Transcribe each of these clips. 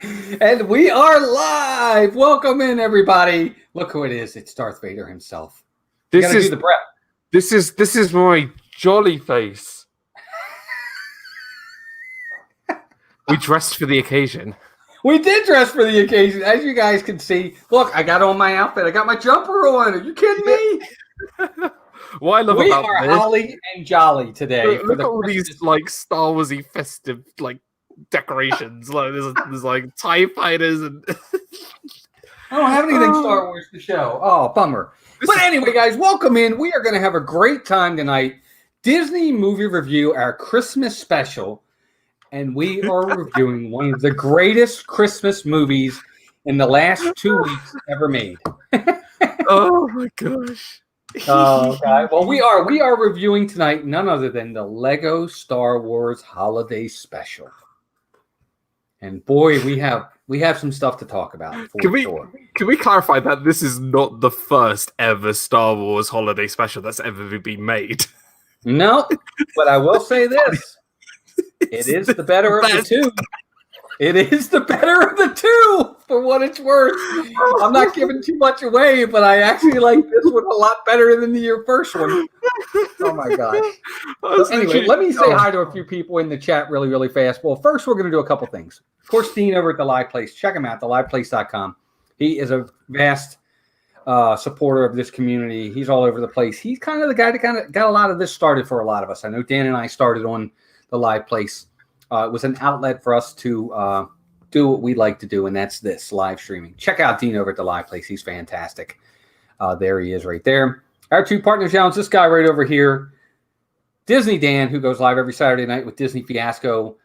And we are live. Welcome in, everybody. Look who it is. It's Darth Vader himself. You gotta do the prep. This is my jolly face. We dressed for the occasion. We did dress for the occasion, as you guys can see. Look, I got on my outfit. I got my jumper on. Are you kidding me? What I love we about are this, holly and jolly today. look at all these like Star Warsy festive like decorations. Like there's like TIE fighters and I don't have anything Star Wars to show. Oh, bummer. But anyway, guys, welcome in. We are going to have a great time tonight. Disney movie review, our Christmas special. And we are reviewing one of the greatest Christmas movies in the last 2 weeks ever made. Oh my gosh. Oh, God. Well, we are reviewing tonight none other than the Lego Star Wars Holiday Special. And boy, we have some stuff to talk about. Can we clarify that this is not the first ever Star Wars holiday special that's ever been made? No, but I will say this. It is the better of the two. It is the better of the two, for what it's worth. I'm not giving too much away, but I actually like this one a lot better than your first one. Oh, my gosh. So anyway, let me say hi to a few people in the chat really, really fast. Well, first, we're going to do a couple things. Of course, Dean over at The Live Place. Check him out, theliveplace.com. He is a vast supporter of this community. He's all over the place. He's kind of the guy that kind of got a lot of this started for a lot of us. I know Dan and I started on The Live Place. It was an outlet for us to do what we like to do, and that's this, live streaming. Check out Dean over at The Live Place. He's fantastic. There he is right there. Our two partner channels, this guy right over here, Disney Dan, who goes live every Saturday night with Disney Fiasco.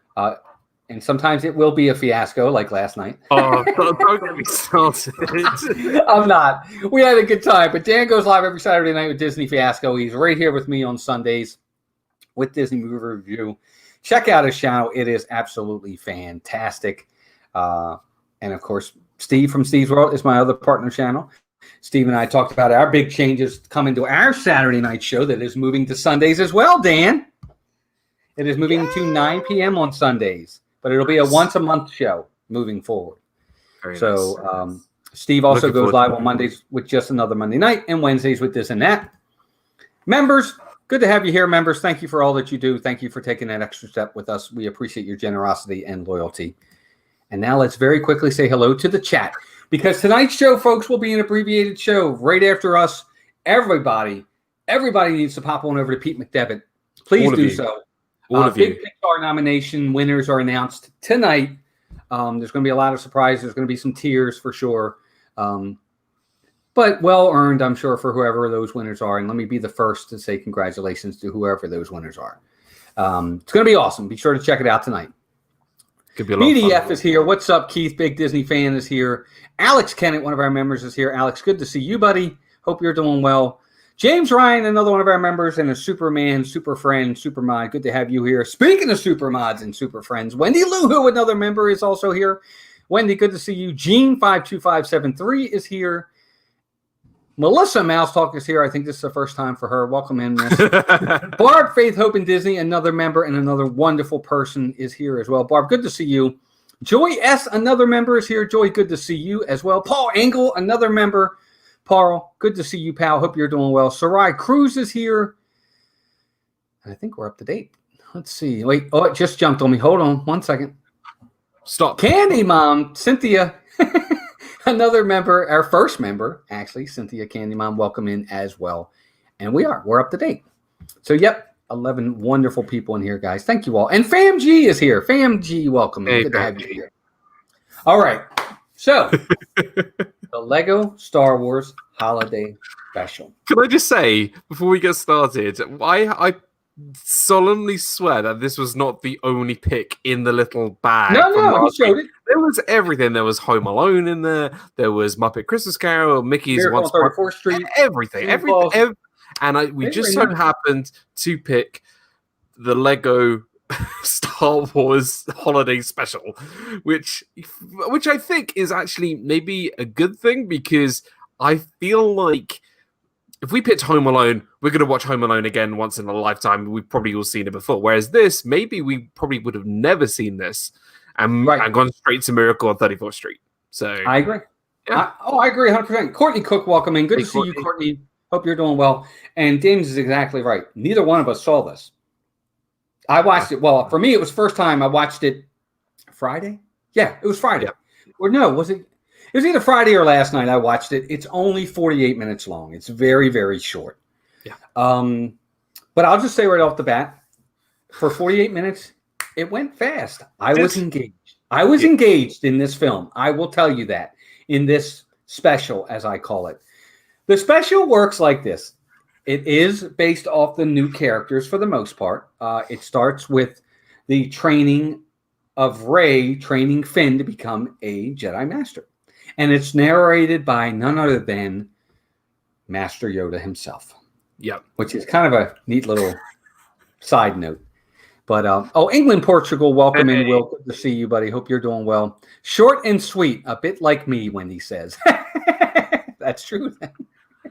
And sometimes it will be a fiasco, like last night. Oh, don't get me started. I'm not. We had a good time. But Dan goes live every Saturday night with Disney Fiasco. He's right here with me on Sundays with Disney Movie Review. Check out his channel. It is absolutely fantastic. And, of course, Steve from Steve's World is my other partner channel. Steve and I talked about our big changes coming to our Saturday night show that is moving to Sundays as well, Dan. It is moving to 9 p.m. on Sundays, but it'll be a once-a-month show moving forward. Very so nice. Steve also goes live on Mondays with Just Another Monday Night and Wednesdays with This and That. Members, good to have you here, members. Thank you for all that you do. Thank you for taking that extra step with us. We appreciate your generosity and loyalty. And now let's very quickly say hello to the chat, because tonight's show, folks, will be an abbreviated show right after us. Everybody needs to pop on over to Pete McDevitt. Please do so. Big Pixar nomination winners are announced tonight. There's going to be a lot of surprises. There's going to be some tears for sure. But well-earned, I'm sure, for whoever those winners are. And let me be the first to say congratulations to whoever those winners are. It's going to be awesome. Be sure to check it out tonight. Could be a lot of BDF fun. is here. What's up, Keith? Big Disney fan is here. Alex Kennett, one of our members, is here. Alex, good to see you, buddy. Hope you're doing well. James Ryan, another one of our members, and a Superman, super friend, super mod. Good to have you here. Speaking of super mods and super friends, Wendy Luhu, another member, is also here. Wendy, good to see you. Gene52573 is here. Melissa Mouse Talk is here. I think this is the first time for her. Welcome in, Miss. Barb, Faith, Hope, and Disney, another member and another wonderful person, is here as well. Barb, good to see you. Joy S., another member, is here. Joy, good to see you as well. Paul Engel, another member. Paul, good to see you, pal. Hope you're doing well. Sarai Cruz is here. I think we're up to date. Let's see. Wait. Oh, it just jumped on me. Hold on 1 second. Stop. Candy Mom, Cynthia, another member, our first member, actually, Cynthia Candy Mom, welcome in as well. And we're up to date. So, yep, 11 wonderful people in here, guys. Thank you all. And Fam G is here. Fam G, welcome in. Hey, good to have you here. All right. So, the Lego Star Wars Holiday Special. Can I just say, before we get started, I solemnly swear that this was not the only pick in the little bag. No, you showed it. There was everything. There was Home Alone in there. There was Muppet Christmas Carol, Mickey's Miracle Once on 34th Street. Everything. And we just so happened to pick the Lego Star Wars Holiday Special, which I think is actually maybe a good thing, because I feel like if we picked Home Alone, we're going to watch Home Alone again once in a lifetime. We've probably all seen it before. Whereas this, maybe we probably would have never seen this. and gone straight to Miracle on 34th Street. So I agree. Yeah. I agree 100%. Courtney Cook, welcome in. Good to see you, Courtney. Hope you're doing well. And James is exactly right. Neither one of us saw this. I watched it. Well, for me, it was first time I watched it Friday. Yeah, it was Friday. Yeah. Or no, was it? It was either Friday or last night I watched it. It's only 48 minutes long. It's very, very short. Yeah. But I'll just say right off the bat, for 48 minutes, it went fast. I was engaged. I was engaged in this film. I will tell you that, in this special, as I call it. The special works like this. It is based off the new characters for the most part. It starts with the training of Rey training Finn to become a Jedi Master. And it's narrated by none other than Master Yoda himself. Yep. Which is kind of a neat little side note. But, England, Portugal, welcome in, Will. Good to see you, buddy. Hope you're doing well. Short and sweet, a bit like me, Wendy says. That's true.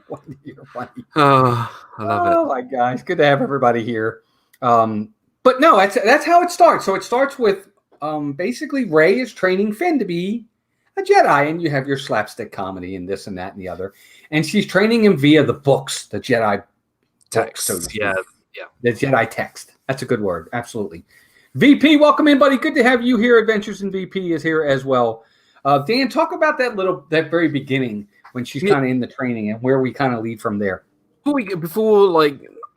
Wendy, you're funny. Oh, I love it. Oh, my gosh. Good to have everybody here. But no, that's how it starts. So it starts with basically Rey is training Finn to be a Jedi, and you have your slapstick comedy and this and that and the other. And she's training him via the books, the Jedi text. So yeah. The Jedi text. That's a good word. Absolutely. VP, welcome in, buddy. Good to have you here. Adventures in VP is here as well. Dan, talk about that very beginning when she's kind of in the training and where we kind of lead from there. Before,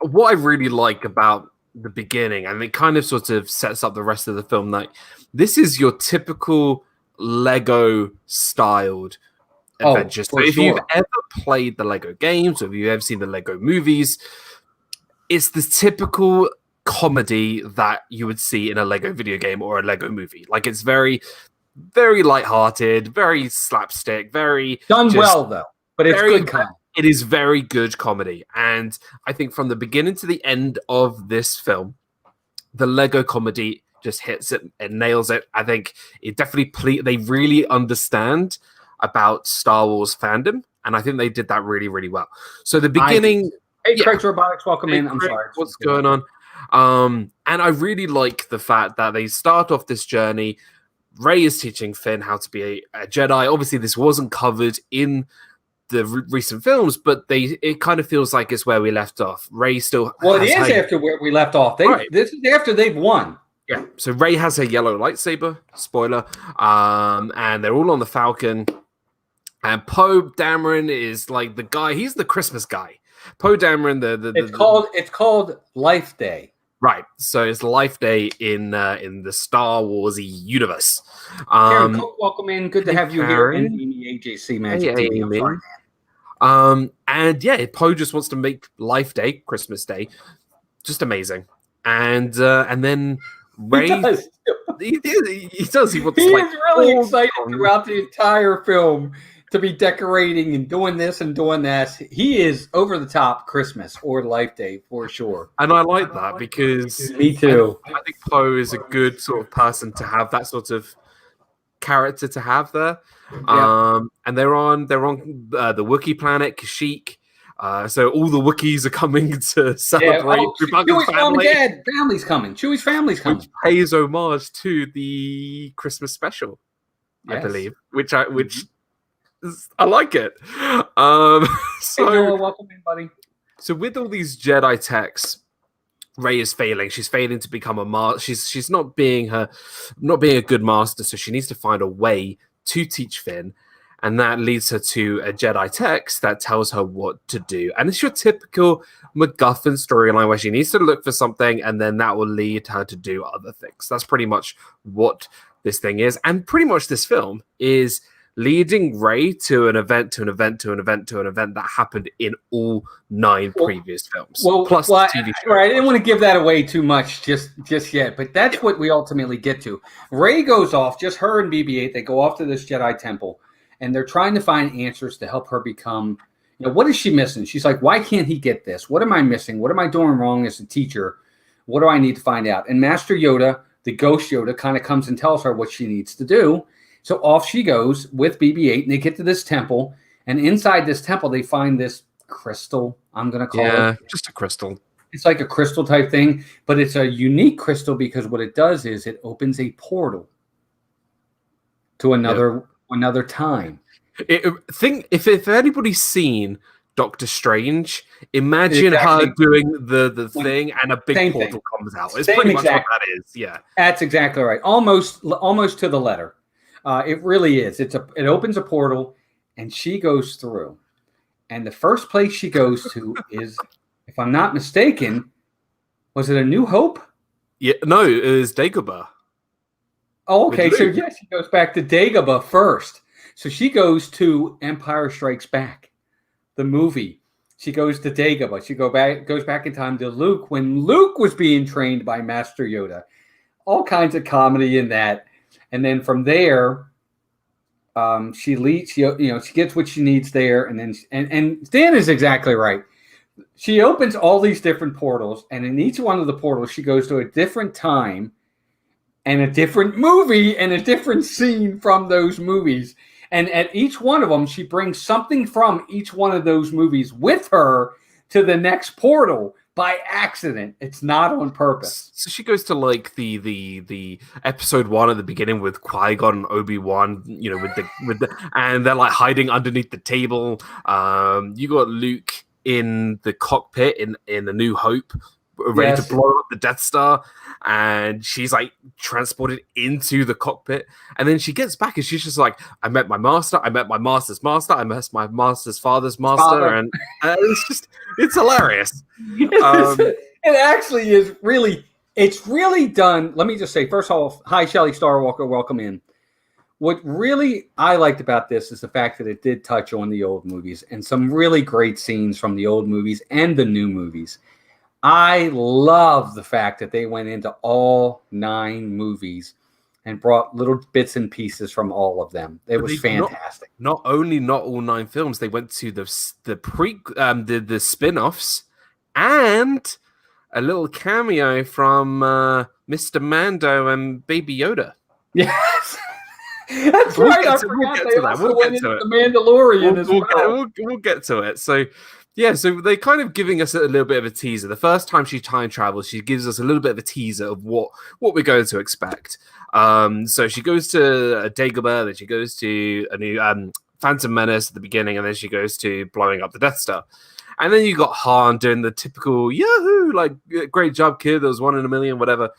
what I really like about the beginning, and it kind of sort of sets up the rest of the film, like this is your typical Lego styled adventure. So if you've ever played the Lego games or if you've ever seen the Lego movies, it's the typical comedy that you would see in a Lego video game or a Lego movie. Like it's very, very lighthearted, very slapstick, very done well though. But it's good comedy. It is very good comedy, and I think from the beginning to the end of this film, the Lego comedy just hits it and nails it. I think it definitely they really understand about Star Wars fandom, and I think they did that really, really well. So the beginning. Hey, Craig's Robotics, welcome in. I'm sorry. What's going on? And I really like the fact that they start off this journey. Rey is teaching Finn how to be a Jedi. Obviously, this wasn't covered in the recent films, but it kind of feels like it's where we left off. Rey still. Well, it is after where we left off. This is after they've won. Yeah. So Rey has her yellow lightsaber. Spoiler. And they're all on the Falcon. And Poe Dameron is like the guy. He's the Christmas guy. Poe Dameron, it's called Life Day, right? So it's Life Day in the Star Warsy universe. Karen Cook, welcome in. Good to have you here. And Amy AJC Magic TV. And yeah, Poe just wants to make Life Day, Christmas Day, just amazing. And then Rey, he does. He is really excited throughout the entire film to be decorating and doing this and doing that. He is over the top Christmas or Life Day for sure. And I like that because me too. I think Poe is a good sort of person to have that sort of character to have there. Yeah. And they're on the Wookiee planet Kashyyyk. So all the Wookiees are coming to celebrate. Chewie's mom and dad family's coming. Chewie's family's coming. Which pays homage to the Christmas special, yes. I believe. Which I like it. So hey, Noah, welcome in, buddy. So with all these Jedi texts, Rey is failing. She's failing to become a master. She's not being a good master. So she needs to find a way to teach Finn, and that leads her to a Jedi text that tells her what to do. And it's your typical MacGuffin storyline where she needs to look for something, and then that will lead her to do other things. That's pretty much what this thing is, and pretty much this film is leading Rey to an event that happened in all 9 previous films. Plus the TV show. Right, I didn't want to give that away too much just yet, but that's what we ultimately get to. Rey goes off, just her and BB-8, they go off to this Jedi temple, and they're trying to find answers to help her become, what is she missing? She's like, why can't he get this? What am I missing? What am I doing wrong as a teacher? What do I need to find out? And Master Yoda, the ghost Yoda, kind of comes and tells her what she needs to do. So off she goes with BB-8, and they get to this temple, and inside this temple, they find this crystal, I'm going to call it. Yeah, just a crystal. It's like a crystal type thing, but it's a unique crystal because what it does is it opens a portal to another time. If anybody's seen Doctor Strange, imagine Exactly. her doing the thing and a big portal comes out. It's pretty much what that is. Yeah, that's exactly right. Almost to the letter. It really is. It opens a portal, and she goes through. And the first place she goes to is, if I'm not mistaken, was it A New Hope? Yeah, no, it was Dagobah. Oh, okay. So yeah, she goes back to Dagobah first. So she goes to Empire Strikes Back, the movie. She goes to Dagobah. She goes back in time to Luke when Luke was being trained by Master Yoda. All kinds of comedy in that. And then from there, she leads. She gets what she needs there, and then and Dan is exactly right. She opens all these different portals, and in each one of the portals, she goes to a different time, and a different movie, and a different scene from those movies. And at each one of them, she brings something from each one of those movies with her to the next portal by accident. It's not on purpose. So she goes to like the episode 1 at the beginning with Qui-Gon and Obi-Wan, with the and they're like hiding underneath the table. You got Luke in the cockpit in A New Hope, ready to blow up the Death Star, and she's like transported into the cockpit, and then she gets back and she's just like, I met my master, I met my master's master, I met my master's father's master. And it's hilarious. It actually is really, it's really done. Let me just say, first of all, hi Shelley Starwalker, welcome in. What really I liked about this is the fact that it did touch on the old movies and some really great scenes from the old movies and the new movies. I love the fact that they went into all 9 movies and brought little bits and pieces from all of them. It was fantastic. Not all 9 films, they went to the spin-offs and a little cameo from Mr. Mando and Baby Yoda. Yes. That's right. I forgot they also went into The Mandalorian as well. We'll get to it. So yeah, so they're kind of giving us a little bit of a teaser. The first time she time travels, she gives us a little bit of a teaser of what we're going to expect. So she goes to Dagobah, then she goes to a new Phantom Menace at the beginning, and then she goes to blowing up the Death Star. And then you got Han doing the typical Yahoo, like great job, kid. There was 1 in a million, whatever.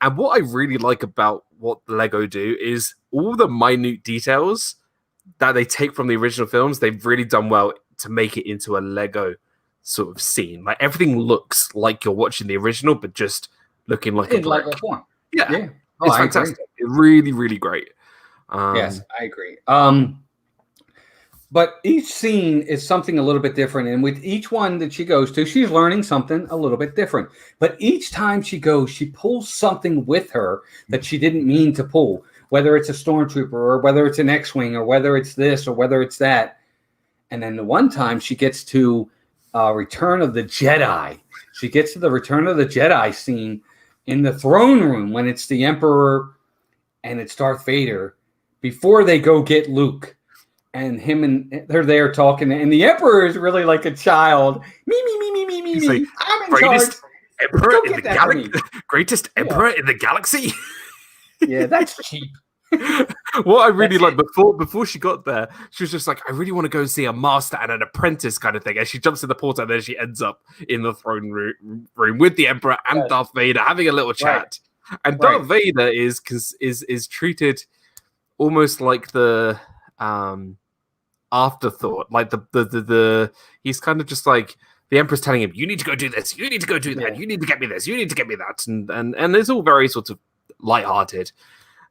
And what I really like about what Lego do is all the minute details that they take from the original films. They've really done well to make it into a Lego sort of scene. Like everything looks like you're watching the original, but just looking like in Lego form. Yeah. Oh, it's fantastic. It's really, really great. Yes, I agree. But each scene is something a little bit different. And with each one that she goes to, she's learning something a little bit different. But each time she goes, she pulls something with her that she didn't mean to pull, whether it's a stormtrooper or whether it's an X-Wing or whether it's this or whether it's that. And then the one time she gets to Return of the Jedi. She gets to the Return of the Jedi scene in the throne room when it's the Emperor and it's Darth Vader before they go get Luke. And him and they're there talking. And the Emperor is really like a child. Me. He's like, I'm in charge. Emperor in the galaxy. Greatest Emperor in the galaxy. Yeah, that's cheap. What I really like before she got there, she was just like, I really want to go see a master and an apprentice kind of thing. And she jumps in the portal and then she ends up in the throne room with the Emperor and Darth Vader having a little chat. Right. And Darth Vader is treated almost like the afterthought. Like the he's kind of just like the Emperor's telling him, you need to go do this, you need to go do that, you need to get me this, you need to get me that, and it's all very sort of lighthearted.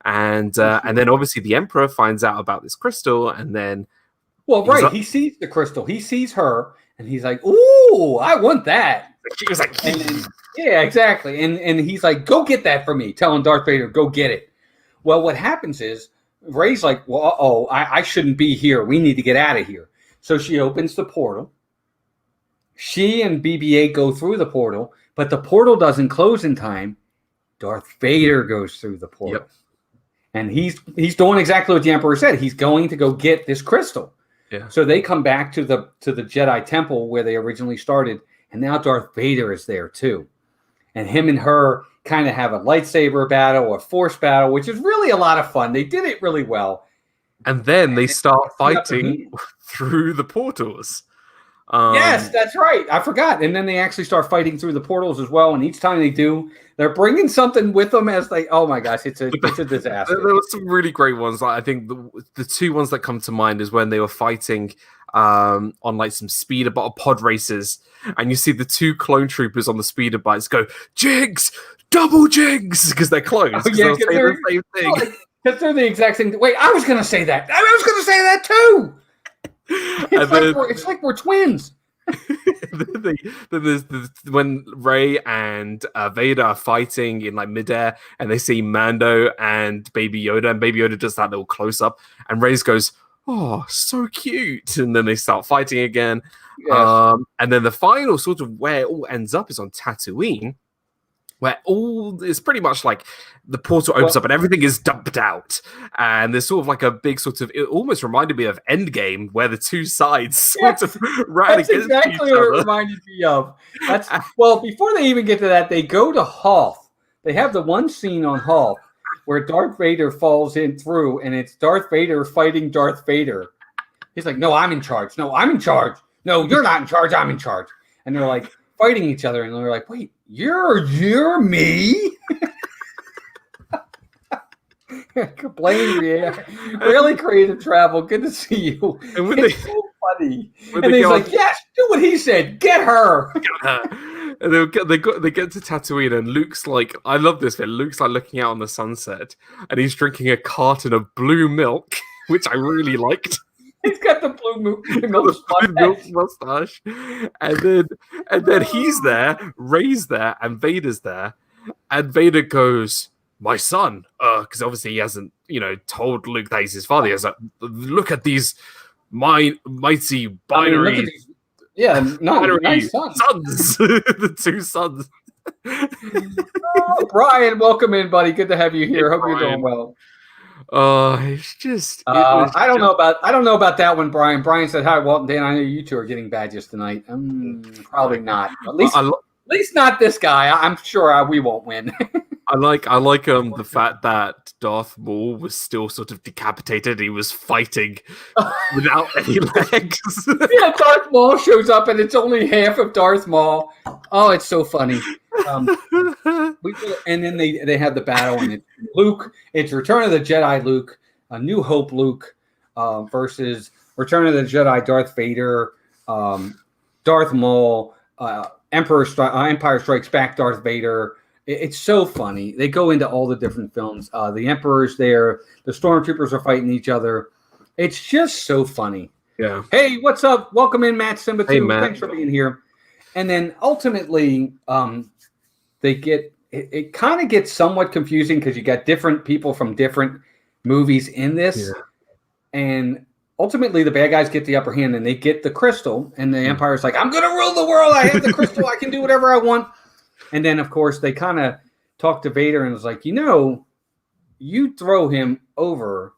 And then obviously the Emperor finds out about this crystal, and then he sees the crystal, he sees her, and he's like, "Ooh, I want that." She was like, "Yeah, exactly." And he's like, "Go get that for me," telling Darth Vader, "Go get it." Well, what happens is Rey's like, "Well, I shouldn't be here. We need to get out of here." So she opens the portal. She and BB-8 go through the portal, but the portal doesn't close in time. Darth Vader goes through the portal. Yep. And he's doing exactly what the Emperor said. He's going to go get this crystal. Yeah. So they come back to the Jedi Temple where they originally started, and now Darth Vader is there too. and him and her kind of have a lightsaber battle, a force battle, which is really a lot of fun. They did it really well. And then they start fighting through the portals. Yes, that's right. I forgot. And then they actually start fighting through the portals as well. And each time they do, they're bringing something with them as they. Oh my gosh, it's a disaster. There were some really great ones. Like, I think the two ones that come to mind is when they were fighting on like some speeder pod races, and you see the two clone troopers on the speeder bikes go jigs, double jigs, because they're clones. Oh, yeah, they're the same thing. Because they're the exact same. Wait, I was going to say that. I was going to say that too. It's like we're twins. then there's when Rey and Vader are fighting in like midair, and they see Mando and Baby Yoda, and Baby Yoda does that little close up, and Rey goes, "Oh, so cute," and then they start fighting again. Yes. And then the final sort of where it all ends up is on Tatooine, where all is pretty much like the portal opens up and everything is dumped out. And there's sort of like a big sort of, it almost reminded me of Endgame, where the two sides sort of ran against exactly each what other. It reminded me of. Well, before they even get to that, they go to Hoth. They have the one scene on Hoth where Darth Vader falls in through, and it's Darth Vader fighting Darth Vader. He's like, no, I'm in charge. No, I'm in charge. No, you're not in charge. I'm in charge. And they're like fighting each other, and they're like, wait, you're me? Complaining, really creative travel. Good to see you. And it's so funny. And he's like, yes, do what he said. Get her. And they get to Tatooine, and Luke's like, I love this bit. Luke's like looking out on the sunset, and he's drinking a carton of blue milk, which I really liked. He's got the blue milk mustache. And then he's there, Rey's there, and Vader's there. And Vader goes, my son, because obviously he hasn't, told Luke that he's his father. He has look at these mighty binary, nice sons, the two sons. Brian, welcome in, buddy. Good to have you here. Hope you're doing well. It's just. I don't know about that one, Brian. Brian said, "Hi, Walt and Dan. I know you two are getting badges tonight. Probably not. At least not this guy. I'm sure we won't win." I like the fact that Darth Maul was still sort of decapitated. He was fighting without any legs. Yeah, Darth Maul shows up and it's only half of Darth Maul. Oh, it's so funny. And then they have the battle, and it's Luke. It's Return of the Jedi Luke, A New Hope Luke versus Return of the Jedi Darth Vader, Darth Maul, Empire Strikes Back Darth Vader. It's so funny. They go into all the different films. The Emperor's there. The Stormtroopers are fighting each other. It's just so funny. Yeah. Hey, what's up? Welcome in, Matt Simba. Hey, Matt. Thanks for being here. And then ultimately, it kind of gets somewhat confusing because you got different people from different movies in this. Yeah. And ultimately, the bad guys get the upper hand, and they get the crystal. And the Empire's like, I'm going to rule the world. I have the crystal. I can do whatever I want. And then, of course, they kind of talk to Vader and it's like, you throw him over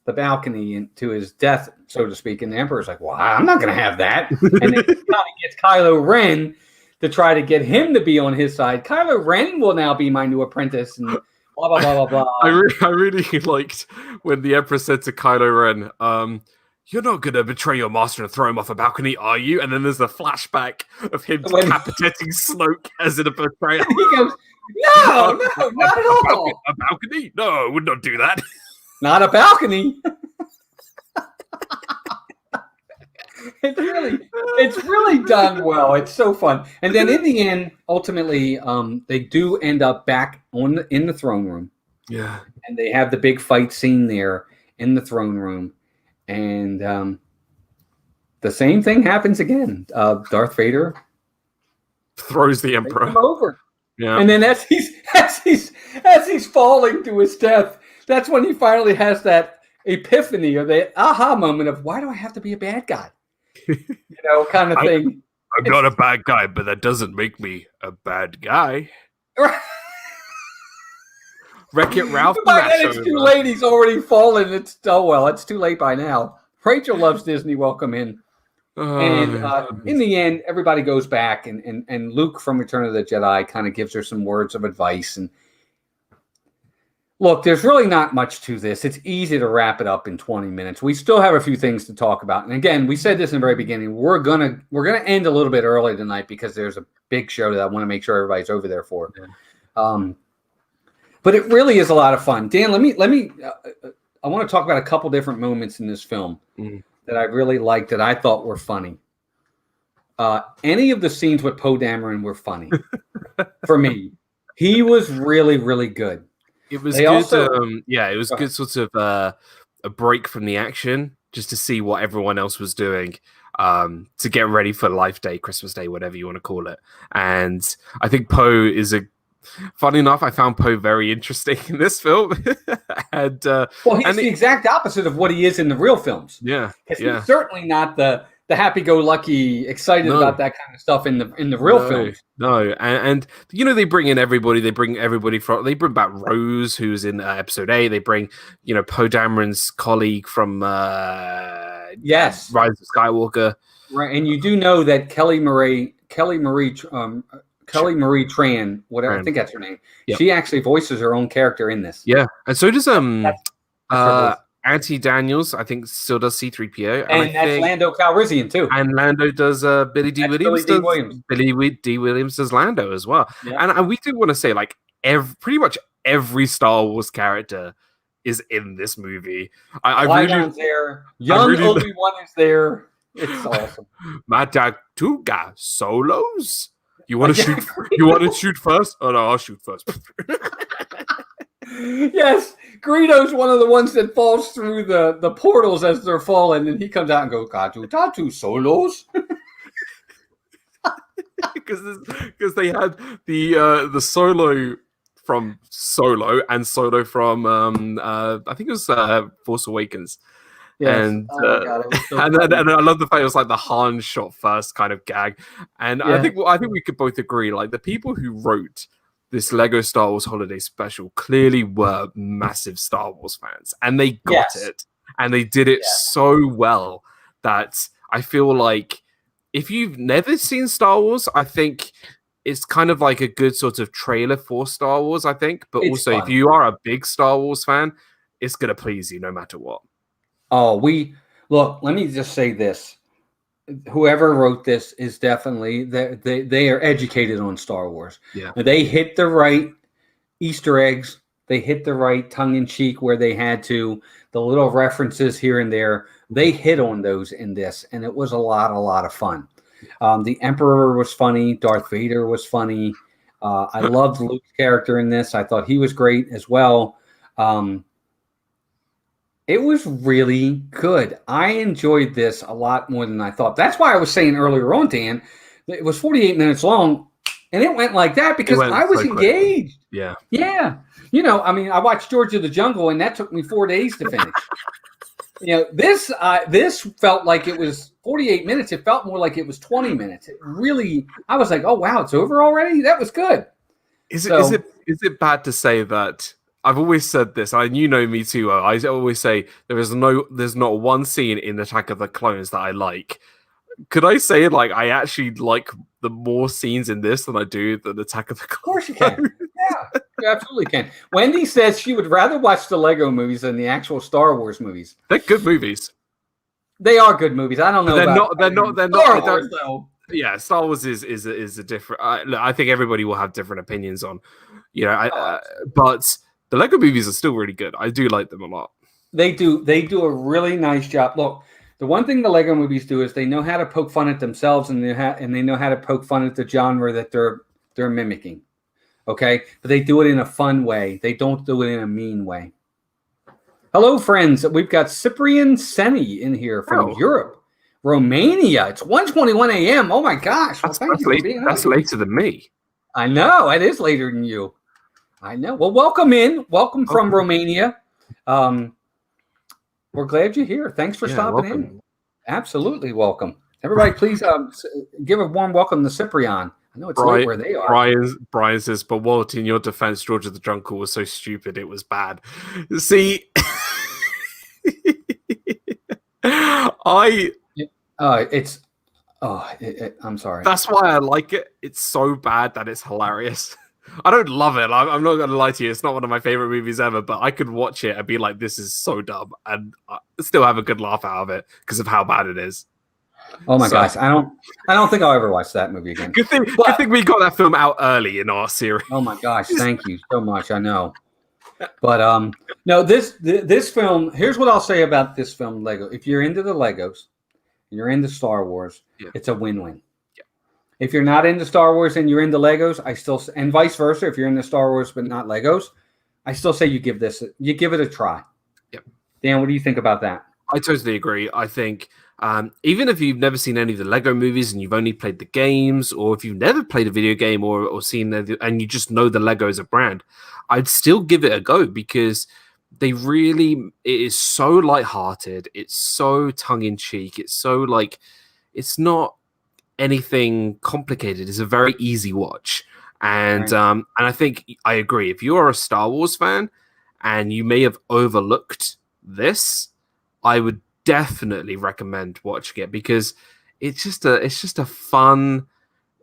the balcony to his death, so to speak. And the Emperor's like, well, I'm not going to have that. And then he kind of gets Kylo Ren to try to get him to be on his side. Kylo Ren will now be my new apprentice and blah, blah, blah, blah, blah. I really liked when the Emperor said to Kylo Ren, you're not going to betray your master and throw him off a balcony, are you? And then there's a flashback of him decapitating Snoke as in a betrayal. He goes, no, not at all. A balcony? No, I would not do that. Not a balcony. It's really done well. It's so fun. And then in the end, ultimately, they do end up back in the throne room. Yeah. And they have the big fight scene there in the throne room. And the same thing happens again. Darth Vader throws the Emperor over. Yeah. And then as he's falling to his death, that's when he finally has that epiphany or the aha moment of why do I have to be a bad guy? Kind of thing. I'm not a bad guy, but that doesn't make me a bad guy. Wreck-It Ralph. By then it's too late. He's already fallen. It's too late by now. Rachel loves Disney. Welcome in. And in the end, everybody goes back, and Luke from Return of the Jedi kind of gives her some words of advice. And look, there's really not much to this. It's easy to wrap it up in 20 minutes. We still have a few things to talk about. And again, we said this in the very beginning. We're gonna end a little bit early tonight because there's a big show that I want to make sure everybody's over there for. Yeah. But it really is a lot of fun. Dan, let me. I want to talk about a couple different moments in this film that I really liked that I thought were funny. Any of the scenes with Poe Dameron were funny for me. He was really, really good. It was good. It was good, sort of a break from the action, just to see what everyone else was doing, to get ready for Life Day, Christmas Day, whatever you want to call it. And I think Poe is funny enough, I found Poe very interesting in this film. And he's the exact opposite of what he is in the real films. Yeah, he's certainly not the happy-go-lucky, excited about that kind of stuff in the real films. No, and they bring in everybody. They bring back Rose, who's in episode 8. They bring Poe Dameron's colleague from Rise of Skywalker. Right, and you do know that Kelly Marie Tran, whatever, I think that's her name. Yep. She actually voices her own character in this. Yeah, and so does Auntie Daniels, I think, still does C-3PO. And that's Lando Calrissian, too. And Lando does Billy D. Williams. Billy D. Williams does Lando as well. Yeah. And we do want to say, like, pretty much every Star Wars character is in this movie. Qui-Gon's there. Young Obi-Wan is there. It's awesome. Matatuga Solos? You want to shoot? You want to shoot first? Oh, no, I'll shoot first. Yes, Greedo's one of the ones that falls through the portals as they're falling, and he comes out and goes, Tatu Solos. Because they had the Solo from Solo and Solo from I think it was Force Awakens. Yes. And and I love the fact it was like the Han shot first kind of gag. And I think we could both agree, like, the people who wrote this Lego Star Wars Holiday Special clearly were massive Star Wars fans, and they got it, and they did it so well that I feel like if you've never seen Star Wars, I think it's kind of like a good sort of trailer for Star Wars, I think. But it's also, if you are a big Star Wars fan, it's going to please you no matter what. Oh, look, let me just say this. Whoever wrote this is definitely they are educated on Star Wars. Yeah, they hit the right Easter eggs. They hit the right tongue in cheek where they had to. The little references here and there, they hit on those in this, and it was a lot of fun. The Emperor was funny. Darth Vader was funny. I loved Luke's character in this. I thought he was great as well. It was really good. I enjoyed this a lot more than I thought. That's why I was saying earlier on, Dan, that it was 48 minutes long, and it went like that because I was engaged. Yeah. Yeah. I watched George of the Jungle, and that took me 4 days to finish. This felt like it was 48 minutes. It felt more like it was 20 minutes. It really, I was like, oh, wow, it's over already? That was good. Is it bad to say that? I've always said this, and you know me too well. I always say there's not one scene in Attack of the Clones that I like. Could I say, like, I actually like the more scenes in this than I do the Attack of the Clones? Of course you can. Yeah, you absolutely can. Wendy says she would rather watch the Lego movies than the actual Star Wars movies. They're good movies. They are good movies. I don't know. They're not. Star Wars, though. Yeah, Star Wars is a different. I think everybody will have different opinions on, but the Lego movies are still really good. I do like them a lot. They do a really nice job. Look, the one thing the Lego movies do is they know how to poke fun at themselves, and they know how to poke fun at the genre that they're mimicking. Okay, but they do it in a fun way. They don't do it in a mean way. Hello, friends. We've got Cyprian Seni in here from Europe, Romania. It's 1:21 a.m. Oh my gosh! Well, that's later than me. I know it is later than you. I know. Well, welcome in. Welcome from Romania. We're glad you're here. Thanks for stopping in. Absolutely welcome. Everybody, please give a warm welcome to Cyprian. I know it's late where they are. Brian says, but Walt, in your defense, George of the Jungle was so stupid, it was bad. See, Oh, I'm sorry. That's why I like it. It's so bad that it's hilarious. I don't love it. I'm not going to lie to you. It's not one of my favorite movies ever, but I could watch it and be like, this is so dumb, and I still have a good laugh out of it because of how bad it is. Oh my So, gosh, I don't think I'll ever watch that movie again. good thing we got that film out early in our series. Oh my gosh, thank you so much. I know. But no, this film, here's what I'll say about this film, Lego. If you're into the Legos, you're into Star Wars, it's a win-win. Yeah. If you're not into Star Wars and you're into Legos, and vice versa, if you're into Star Wars but not Legos, I still say you give it a try. Yep. Dan, what do you think about that? I totally agree. I think even if you've never seen any of the Lego movies and you've only played the games, or if you've never played a video game or seen and you just know the Lego as a brand, I'd still give it a go because it is so lighthearted. It's so tongue-in-cheek. It's so it's not anything complicated. It's a very easy watch. And and I think I agree. If you are a Star Wars fan and you may have overlooked this, I would definitely recommend watching it because it's just a fun,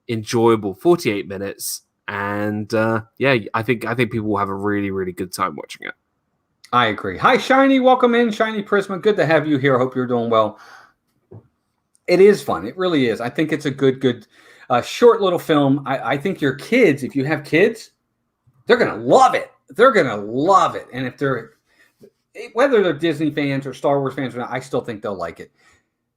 enjoyable 48 minutes. And I think people will have a really, really good time watching it. I agree. Hi, Shiny. Welcome in, Shiny Prisma. Good to have you here. Hope you're doing well. It is fun. It really is. I think it's a good, short little film. I think your kids, if you have kids, they're going to love it. They're going to love it. And whether they're Disney fans or Star Wars fans or not, I still think they'll like it.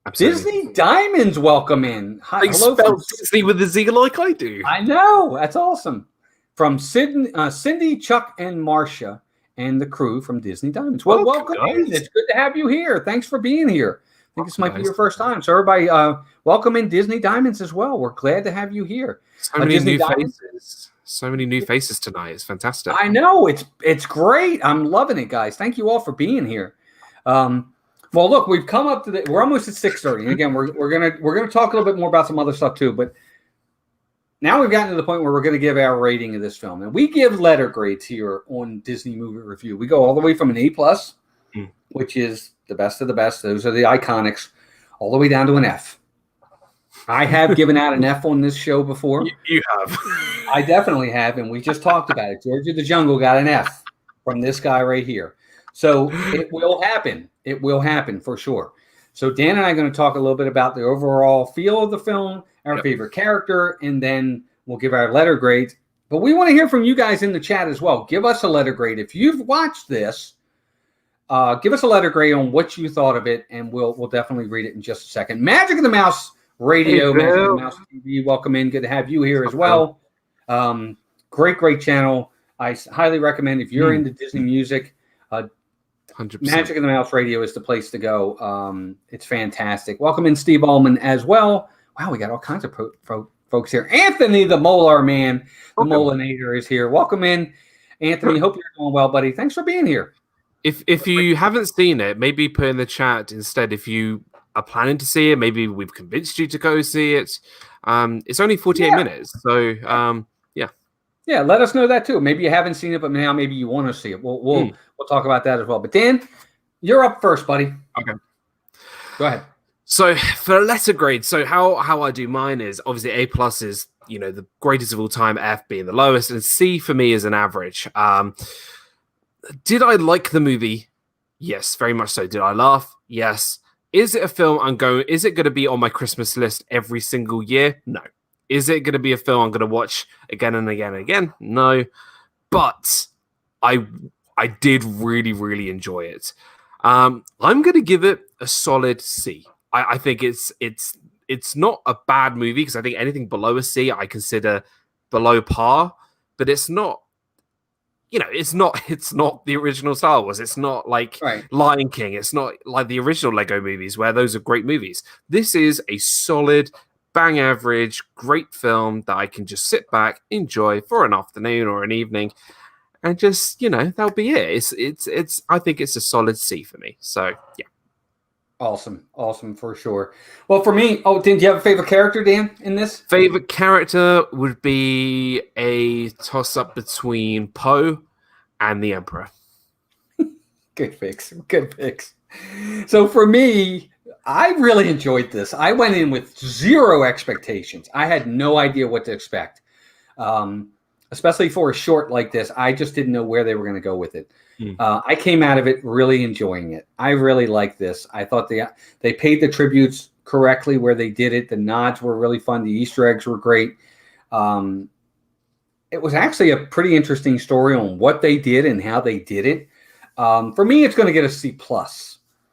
Absolutely. Disney Diamonds, welcome in. Hello, spell Disney with a Z like I do. I know. That's awesome. From Cindy, Chuck, and Marcia, and the crew from Disney Diamonds. Well, welcome in. It's good to have you here. Thanks for being here. I think this might be your first time. So everybody, welcome in Disney Diamonds as well. We're glad to have you here. So many new faces. So many new faces tonight. It's fantastic. I know. It's great. I'm loving it, guys. Thank you all for being here. Well, look, we've come up to we're almost at 6:30. And again, we're gonna talk a little bit more about some other stuff too. But now we've gotten to the point where we're going to give our rating of this film, and we give letter grades here on Disney Movie Review. We go all the way from an A+, which is the best of the best. Those are the iconics, all the way down to an F. I have given out an F on this show before. You have. I definitely have, and we just talked about it. George of the Jungle got an F from this guy right here. So it will happen. It will happen for sure. So Dan and I are going to talk a little bit about the overall feel of the film, our favorite character, and then we'll give our letter grades. But we want to hear from you guys in the chat as well. Give us a letter grade. If you've watched this, give us a letter grade on what you thought of it, and we'll definitely read it in just a second. Magic of the Mouse Radio, Magic of the Mouse TV, welcome in. Good to have you here as well. Great channel. I highly recommend if you're into Disney music, 100%. Magic of the Mouse Radio is the place to go. It's fantastic. Welcome in Steve Allman as well. Wow, we got all kinds of folks here. Anthony, the Molar Man, the Molinator is here. Welcome in, Anthony. Hope you're doing well, buddy. Thanks for being here. If you haven't seen it, maybe put in the chat instead. If you are planning to see it, maybe we've convinced you to go see it. It's only 48 minutes, so yeah. Let us know that too. Maybe you haven't seen it, but now maybe you want to see it. We'll talk about that as well. But Dan, you're up first, buddy. Okay, go ahead. So for letter grade, so how I do mine is obviously A+ is the greatest of all time, F being the lowest, and C for me is an average. Did I like the movie? Yes, very much so. Did I laugh? Yes. Is it a film is it going to be on my Christmas list every single year? No. Is it going to be a film I'm going to watch again and again and again? No. But I did really, really enjoy it. I'm going to give it a solid C. I think it's not a bad movie because I think anything below a C I consider below par, but it's not. It's not the original Star Wars. It's not like Lion King. It's not like the original Lego movies where those are great movies. This is a solid, bang average, great film that I can just sit back, enjoy for an afternoon or an evening, and just that'll be it. It's I think it's a solid C for me. So yeah. Awesome for sure. Well, for me, did you have a favorite character, Dan, in this? Favorite character would be a toss-up between Poe and the Emperor. Good picks. So for me, I really enjoyed this. I went in with zero expectations. I had no idea what to expect. Especially for a short like this, I just didn't know where they were going to go with it. I came out of it really enjoying it. I really liked this. I thought they paid the tributes correctly where they did it. The nods were really fun. The Easter eggs were great. It was actually a pretty interesting story on what they did and how they did it. For me, it's going to get a C+.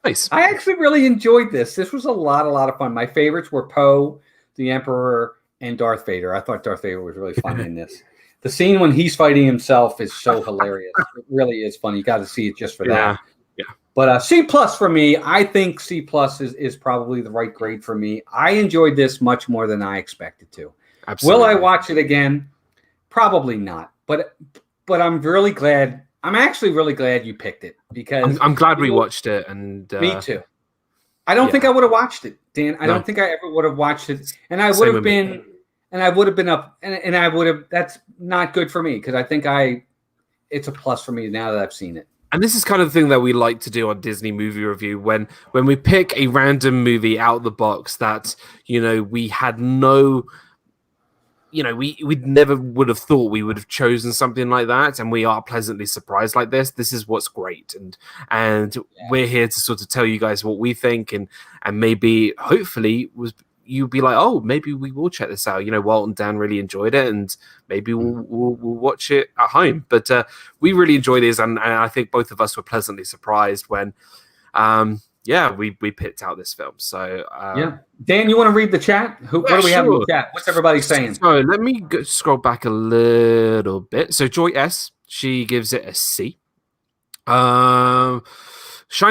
Nice. I actually really enjoyed this. This was a lot of fun. My favorites were Poe, the Emperor, and Darth Vader. I thought Darth Vader was really fun in this. The scene when he's fighting himself is so hilarious. It really is fun. You got to see it just for that. Yeah. But C+ for me, I think C+ is probably the right grade for me. I enjoyed this much more than I expected to. Absolutely. Will I watch it again? Probably not. But I'm really glad. I'm actually really glad you picked it because I'm glad we watched it. And me too. I don't think I would have watched it, Dan. I don't think I ever would have watched it, and I would have been. And I would have been up, and I would have. That's not good for me because I think it's a plus for me now that I've seen it. And this is kind of the thing that we like to do on Disney Movie Review when we pick a random movie out of the box that we had no, we never would have thought we would have chosen something like that, and we are pleasantly surprised like this. This is what's great, and we're here to sort of tell you guys what we think, and maybe hopefully you'll be like, oh, maybe we will check this out. Walt and Dan really enjoyed it, and maybe we'll watch it at home. But we really enjoyed this, and I think both of us were pleasantly surprised when, we picked out this film. So Dan, you want to read the chat? What do we have in the chat? What's everybody saying? So let me scroll back a little bit. So Joy S, she gives it a C. Shiny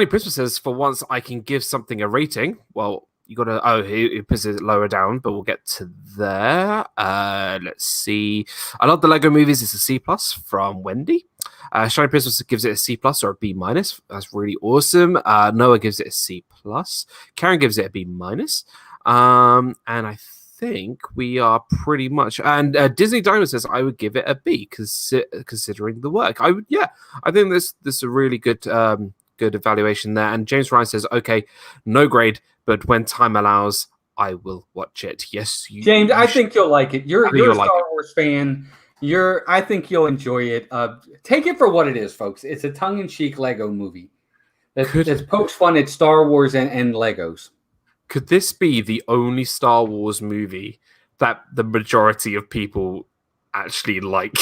Prisma says, for once I can give something a rating. Well, you got to. He puts it lower down, but we'll get to there. Let's see. I love the Lego movies. It's a C+ from Wendy. Shiny Prism gives it a C+ or a B-. That's really awesome. Noah gives it a C+. Karen gives it a B-. And I think we are pretty much. And Disney Dino says I would give it a B considering the work. I would. Yeah, I think this is a really good good evaluation there. And James Ryan says, okay, no grade, but when time allows, I will watch it. Yes, James, I think you'll like it. You're a Star Wars fan. I think you'll enjoy it. Take it for what it is, folks. It's a tongue-in-cheek Lego movie. That's pokes fun at Star Wars and Legos. Could this be the only Star Wars movie that the majority of people actually like?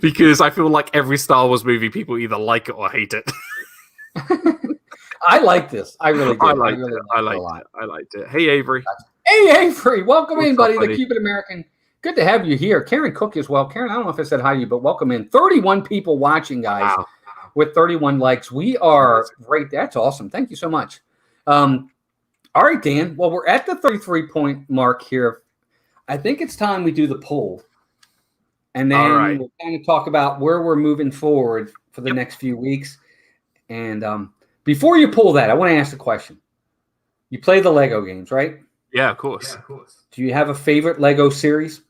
Because I feel like every Star Wars movie, people either like it or hate it. I like this. I really do. I liked it. Hey, Avery. Hey, Avery. Welcome in, buddy. The Cuban American. Good to have you here. Karen Cook as well. Karen, I don't know if I said hi to you, but welcome in. 31 people watching, guys, with 31 likes. We are great. That's awesome. Thank you so much. All right, Dan. Well, we're at the 33-point mark here. I think it's time we do the poll. And then we'll kind of talk about where we're moving forward for the next few weeks. And before you pull that, I want to ask a question. You play the Lego games, right? Yeah, of course. Do you have a favorite Lego series?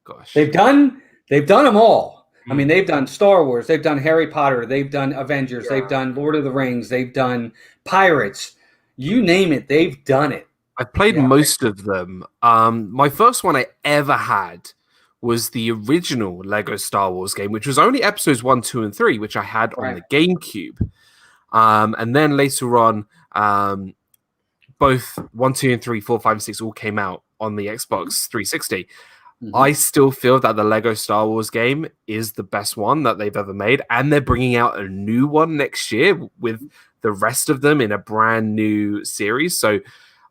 Gosh. They've done them all. I mean, they've done Star Wars, they've done Harry Potter, they've done Avengers, they've done Lord of the Rings, they've done Pirates. You name it, they've done it. I've played most of them. My first one I ever had was the original Lego Star Wars game, which was only episodes 1, 2, and 3, which I had on the GameCube. And then later on, both 1, 2, and 3, 4, 5, and 6 all came out on the Xbox 360. Mm-hmm. I still feel that the Lego Star Wars game is the best one that they've ever made. And they're bringing out a new one next year with the rest of them in a brand new series. So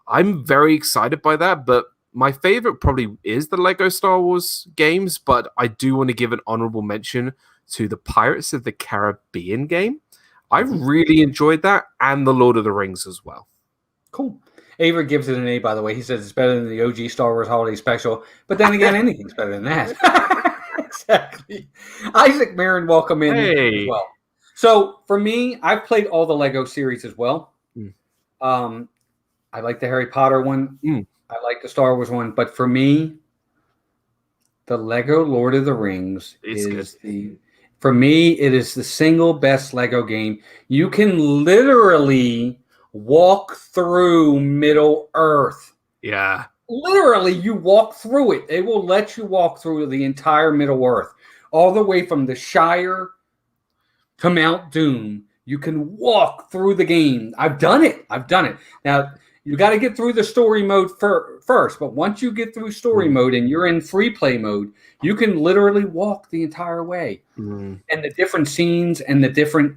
I'm very excited by that. But my favorite probably is the Lego Star Wars games, but I do want to give an honorable mention to the Pirates of the Caribbean game. I really enjoyed that, and the Lord of the Rings as well. Cool. Avery gives it an A, by the way. He says it's better than the OG Star Wars Holiday Special, but then again, anything's better than that. Exactly. Isaac Marin, welcome in as well. So for me, I've played all the Lego series as well. I like the Harry Potter one. I like the Star Wars one, but for me, the Lego Lord of the Rings For me, it is the single best Lego game. You can literally walk through Middle Earth. Yeah. Literally, you walk through it. They will let you walk through the entire Middle Earth, all the way from the Shire to Mount Doom. You can walk through the game. I've done it. Now, you got to get through the story mode first, but once you get through story mode and you're in free play mode, you can literally walk the entire way. And the different scenes and the different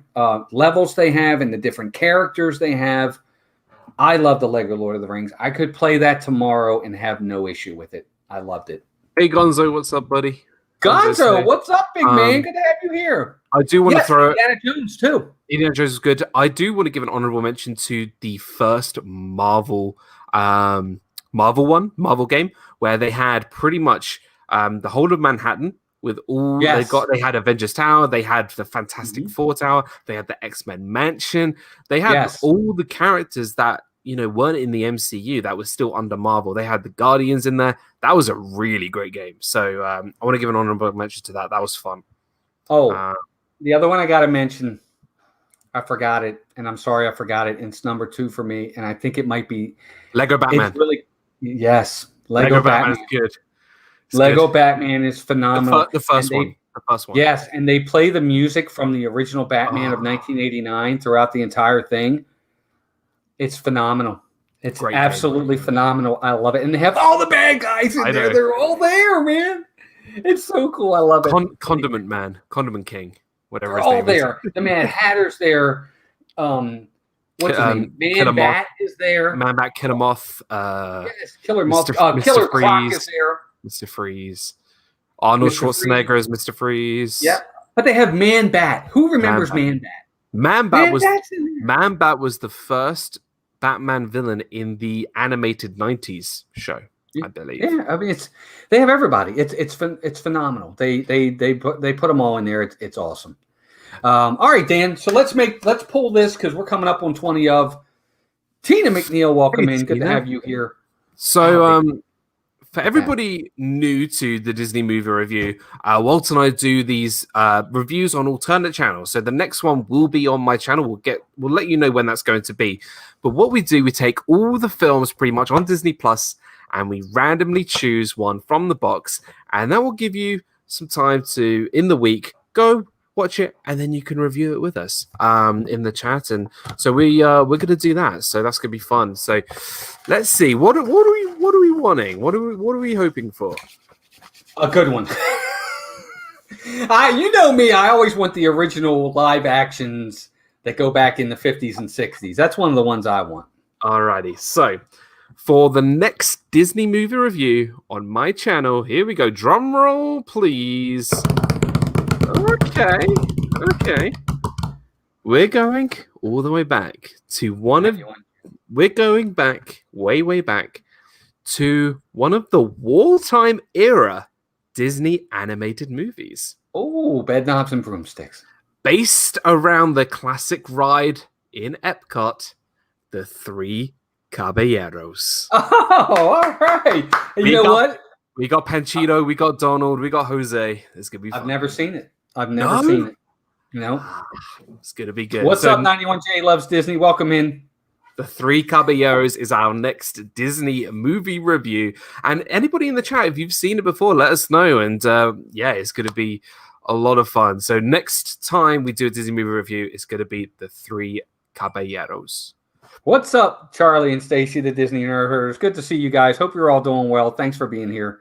levels they have and the different characters they have. I love the Lego Lord of the Rings. I could play that tomorrow and have no issue with it. I loved it. Hey, Gonzo, what's up, buddy? Gonzo, what's up, big man? Good to have you here. I do want to throw Indiana Jones too. Indiana Jones is good. I do want to give an honorable mention to the first Marvel game, where they had pretty much the whole of Manhattan with all they had Avengers Tower, they had the Fantastic Four Tower, they had the X-Men Mansion, they had all the characters that weren't in the MCU that was still under Marvel. They had the Guardians in there. That was a really great game. So I want to give an honorable mention to that. That was fun. The other one I got to mention, I forgot it, and I'm sorry I forgot it. It's number 2 for me, and I think it might be Lego Batman. Lego Batman is good. Lego Batman is phenomenal. The first one. Yes, and they play the music from the original Batman of 1989 throughout the entire thing. It's phenomenal. It's great absolutely phenomenal. I love it. And they have all the bad guys in there. They're all there, man. It's so cool. I love it. Condiment Man, Condiment King, whatever They're his all name there. is. The Mad Hatter's there. What's his name? Man Bat is there. Man Bat, Killer Moth. Killer Moth. Mr. Killer Croc Freeze is there. Mr. Freeze. Arnold Mr. Schwarzenegger is Mr. Freeze. Yeah. But they have Man Bat. Who remembers Man Bat? Man Bat was the first Batman villain in the animated 90s show, I believe. Yeah, I mean they have everybody. It's phenomenal. They put them all in there. It's awesome. All right, Dan. So let's pull this because we're coming up on 20 of. Tina McNeil, welcome in. Good to have you here. So for everybody new to the Disney Movie Review, Walt and I do these reviews on alternate channels. So the next one will be on my channel. We'll let you know when that's going to be. But what we do, we take all the films pretty much on Disney Plus, and we randomly choose one from the box, and that will give you some time to, in the week, go watch it, and then you can review it with us in the chat. And so we're going to do that. So that's going to be fun. So let's see. What are we wanting? What are we hoping for? A good one. You know me. I always want the original live actions that go back in the 50s and 60s. That's one of the ones I want. Alrighty. So for the next Disney movie review on my channel, here we go. Drum roll, please. Okay. We're going all the way back to we're going back, way back to one of the wartime era Disney animated movies. Oh, Bedknobs and Broomsticks. Based around the classic ride in Epcot, The Three Caballeros. Oh, all right. You know what? We got Panchito, we got Donald, we got Jose. It's going to be fun. I've never seen it. No. It's going to be good. What's up, 91J Loves Disney? Welcome in. The Three Caballeros is our next Disney movie review. And anybody in the chat, if you've seen it before, let us know. And it's going to be a lot of fun. So next time we do a Disney movie review, it's going to be The Three Caballeros. What's up, Charlie and Stacy, the Disney Nerders? Good to see you guys. Hope you're all doing well. Thanks for being here.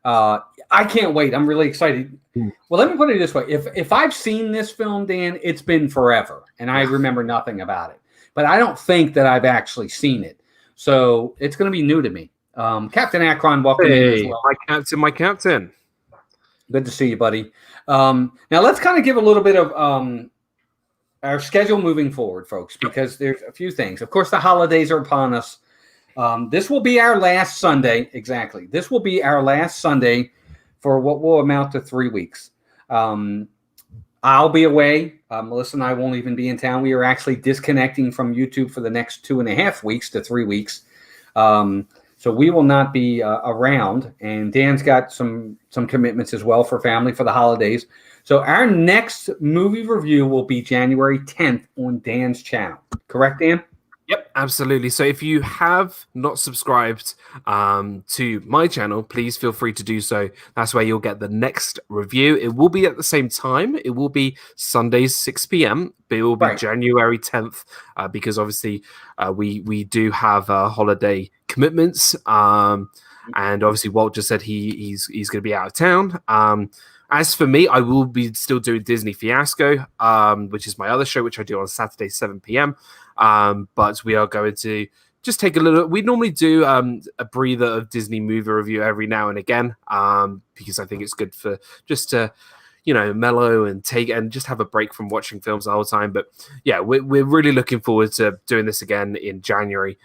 I can't wait. I'm really excited. Well, let me put it this way. If I've seen this film, Dan, it's been forever, and I remember nothing about it. But I don't think that I've actually seen it. So it's going to be new to me. Captain Akron, welcome in as well. My captain. Good to see you, buddy. Now, let's kind of give a little bit of our schedule moving forward, folks, because there's a few things. Of course, the holidays are upon us. This will be our last Sunday. Exactly. This will be our last Sunday for what will amount to 3 weeks. I'll be away. Melissa and I won't even be in town. We are actually disconnecting from YouTube for the next 2.5 weeks to 3 weeks. So we will not be around. And Dan's got some commitments as well for family for the holidays. So our next movie review will be January 10th on Dan's channel. Correct, Dan? Yep, absolutely. So if you have not subscribed to my channel, please feel free to do so. That's where you'll get the next review. It will be at the same time. It will be Sundays, 6 p.m., but it will be January 10th because obviously we do have holiday commitments. And obviously Walt just said he's going to be out of town. As for me, I will be still doing Disney Fiasco, which is my other show, which I do on Saturday, 7 p.m. But we are going to just take a little. We normally do a breather of Disney movie review every now and again, because I think it's good for just to, mellow and take and just have a break from watching films the whole time. But yeah, we're really looking forward to doing this again in January.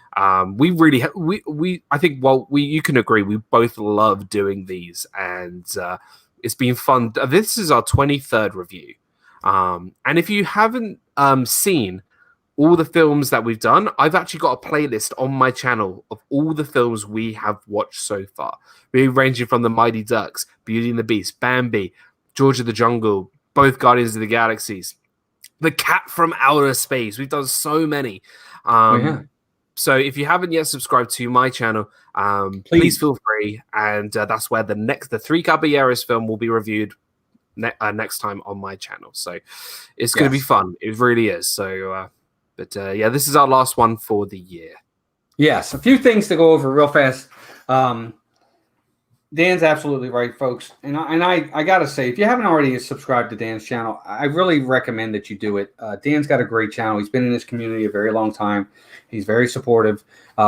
We really I think you can agree we both love doing these, and it's been fun. This is our 23rd review, and if you haven't seen all the films that we've done, I've actually got a playlist on my channel of all the films we have watched so far. We're ranging from The Mighty Ducks, Beauty and the Beast, Bambi, George of the Jungle, both Guardians of the Galaxies, The Cat from Outer Space. We've done so many. So if you haven't yet subscribed to my channel, please feel free. And that's where the Three Caballeros film will be reviewed next time on my channel. So it's going to be fun. It really is. So... But this is our last one for the year. Yes, a few things to go over real fast. Dan's absolutely right, folks. And I got to say, if you haven't already subscribed to Dan's channel, I really recommend that you do it. Dan's got a great channel. He's been in this community a very long time. He's very supportive.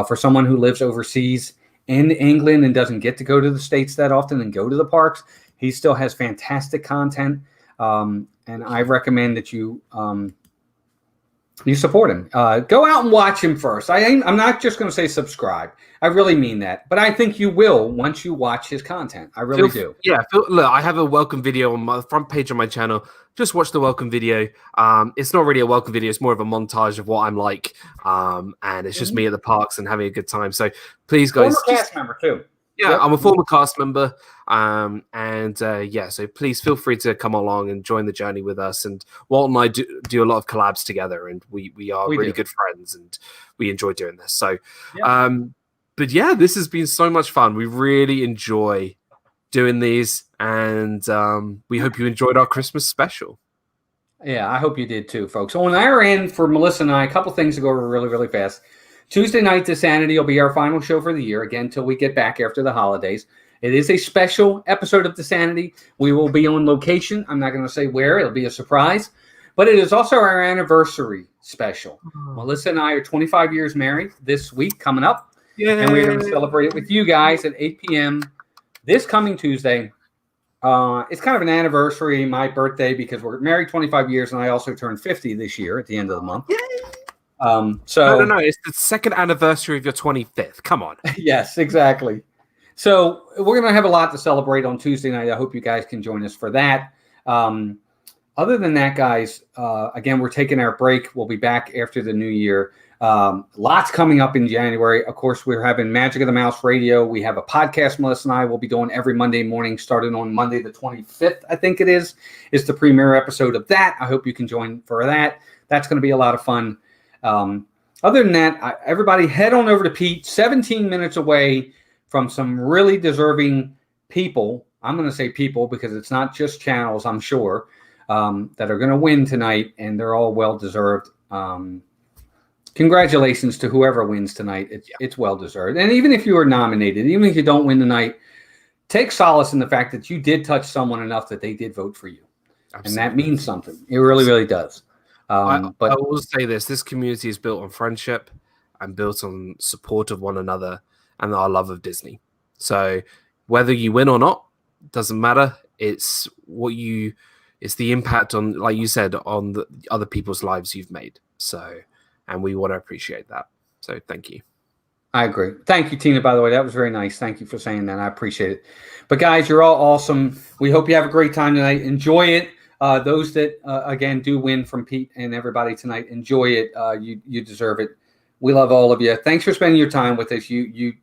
For someone who lives overseas in England and doesn't get to go to the States that often and go to the parks, he still has fantastic content. And I recommend that you support him. Go out and watch him first. I'm not just going to say subscribe. I really mean that. But I think you will once you watch his content. I really do. Yeah. Look, I have a welcome video on my front page on my channel. Just watch the welcome video. It's not really a welcome video. It's more of a montage of what I'm like. And it's just me at the parks and having a good time. So please, guys. Former cast member, too. Yeah, yep. I'm a former cast member, so please feel free to come along and join the journey with us. And Walt and I do a lot of collabs together, and we are really good friends, and we enjoy doing this. So, but yeah, this has been so much fun. We really enjoy doing these, and we hope you enjoyed our Christmas special. Yeah, I hope you did too, folks. On our end, for Melissa and I, a couple things to go over really, really fast. Tuesday night, Dissanity will be our final show for the year, again, till we get back after the holidays. It is a special episode of Dissanity. We will be on location. I'm not going to say where. It'll be a surprise. But it is also our anniversary special. Melissa and I are 25 years married this week coming up. Yay. And we're going to celebrate it with you guys at 8 p.m. this coming Tuesday. It's kind of an anniversary, my birthday, because we're married 25 years, and I also turned 50 this year at the end of the month. Yay. No, it's the second anniversary of your 25th. Come on. Yes, exactly. So we're going to have a lot to celebrate on Tuesday night. I hope you guys can join us for that. Other than that, guys, again, we're taking our break. We'll be back after the new year. Lots coming up in January. Of course, we're having Magic of the Mouse Radio. We have a podcast Melissa and I will be doing every Monday morning, starting on Monday the 25th, I think it is the premiere episode of that. I hope you can join for that. That's going to be a lot of fun. Other than that, everybody head on over to Pete, 17 minutes away from some really deserving people. I'm going to say people because it's not just channels, I'm sure, that are going to win tonight, and they're all well-deserved. Congratulations to whoever wins tonight. It's well-deserved. And even if you were nominated, even if you don't win tonight, take solace in the fact that you did touch someone enough that they did vote for you. Absolutely. And that means something. It really, really does. But I will say this community is built on friendship and built on support of one another and our love of Disney. So whether you win or not, doesn't matter. It's the impact on, like you said, on the other people's lives you've made. So, and we want to appreciate that. So thank you. I agree. Thank you, Tina, by the way. That was very nice. Thank you for saying that. I appreciate it. But guys, you're all awesome. We hope you have a great time tonight. Enjoy it. Those that, again, do win from Pete and everybody tonight, enjoy it. You deserve it. We love all of you. Thanks for spending your time with us. You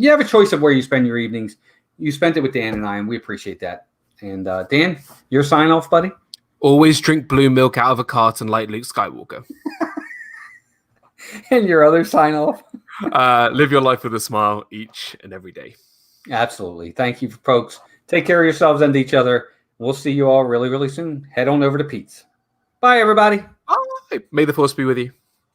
have a choice of where you spend your evenings. You spent it with Dan and I, and we appreciate that. And Dan, your sign off, buddy? Always drink blue milk out of a carton like Luke Skywalker. And your other sign off? Live your life with a smile each and every day. Absolutely. Thank you, folks. Take care of yourselves and each other. We'll see you all really, really soon. Head on over to Pete's. Bye, everybody. Bye. May the force be with you.